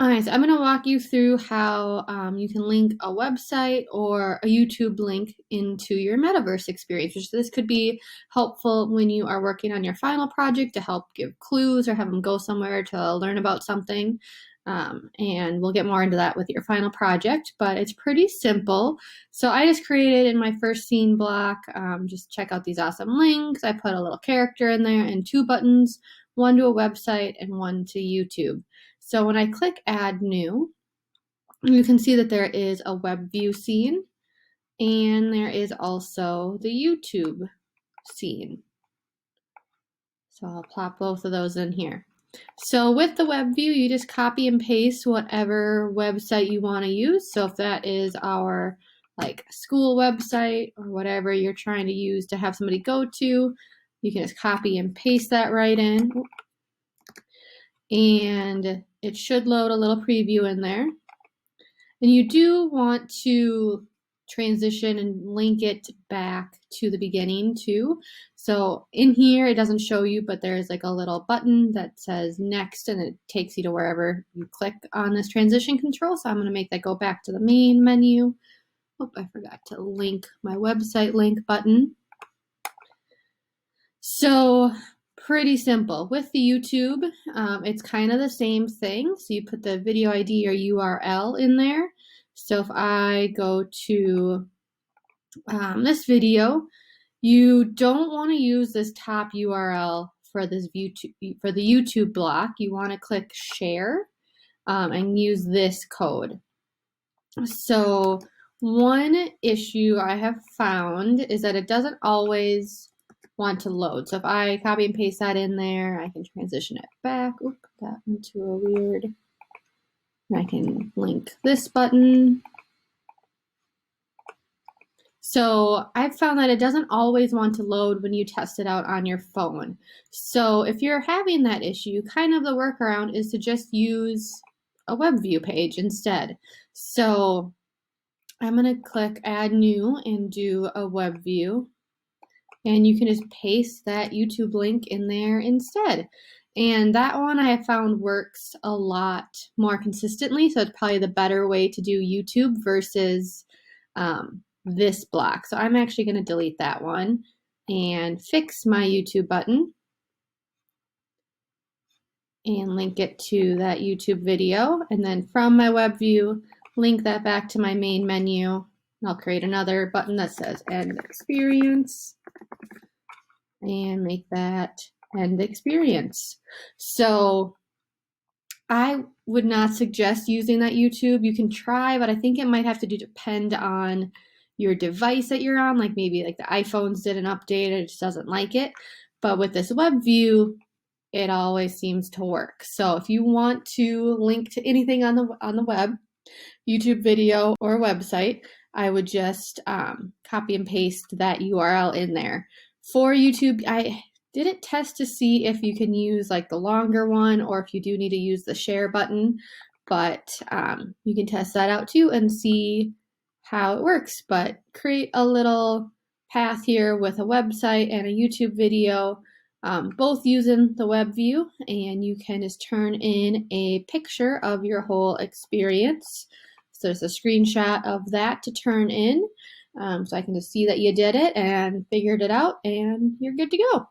All right, so I'm going to walk you through how you can link a website or a YouTube link into your Metaverse experience, which this could be helpful when you are working on your final project to help give clues or have them go somewhere to learn about something. And we'll get more into that with your final project, but it's pretty simple. So I just created in my first scene block, just check out these awesome links. I put a little character in there and 2 buttons, one to a website and one to YouTube. So when I click Add New, you can see that there is a web view scene and there is also the YouTube scene. So I'll plop both of those in here. So with the web view, you just copy and paste whatever website you want to use. So if that is our school website or whatever you're trying to use to have somebody go to, you can just copy and paste that right in. And it should load a little preview in there. And you do want to transition and link it back to the beginning too. So in here, it doesn't show you, but there's like a little button that says next and it takes you to wherever you click on this transition control. So I'm going to make that go back to the main menu. Oh, I forgot to link my website link button. So pretty simple. With the YouTube, it's kind of the same thing. So you put the video ID or URL in there. So if I go to this video, you don't want to use this top URL for this for the YouTube block. You want to click share and use this code. So one issue I have found is that it doesn't always want to load. So if I copy and paste that in there, I can transition it back. Oop, put that into a weird. I can link this button. So I've found that it doesn't always want to load when you test it out on your phone. So if you're having that issue, kind of the workaround is to just use a web view page instead. So I'm going to click Add New and do a web view. And you can just paste that YouTube link in there instead. And that one I have found works a lot more consistently. So it's probably the better way to do YouTube versus this block. So I'm actually going to delete that one and fix my YouTube button and link it to that YouTube video. And then from my web view, link that back to my main menu. And I'll create another button that says End Experience and make that End Experience. So I would not suggest using that YouTube. You can try, but I think it might have to depend on your device that you're on. Like maybe like the iPhones did an update and it just doesn't like it. But with this web view, it always seems to work. So if you want to link to anything on the web, YouTube video or website, I would just copy and paste that URL in there. For YouTube, I didn't test to see if you can use like the longer one or if you do need to use the share button, but you can test that out too and see how it works. But create a little path here with a website and a YouTube video, both using the web view, and you can just turn in a picture of your whole experience. So there's a screenshot of that to turn in. So I can just see that you did it and figured it out and you're good to go.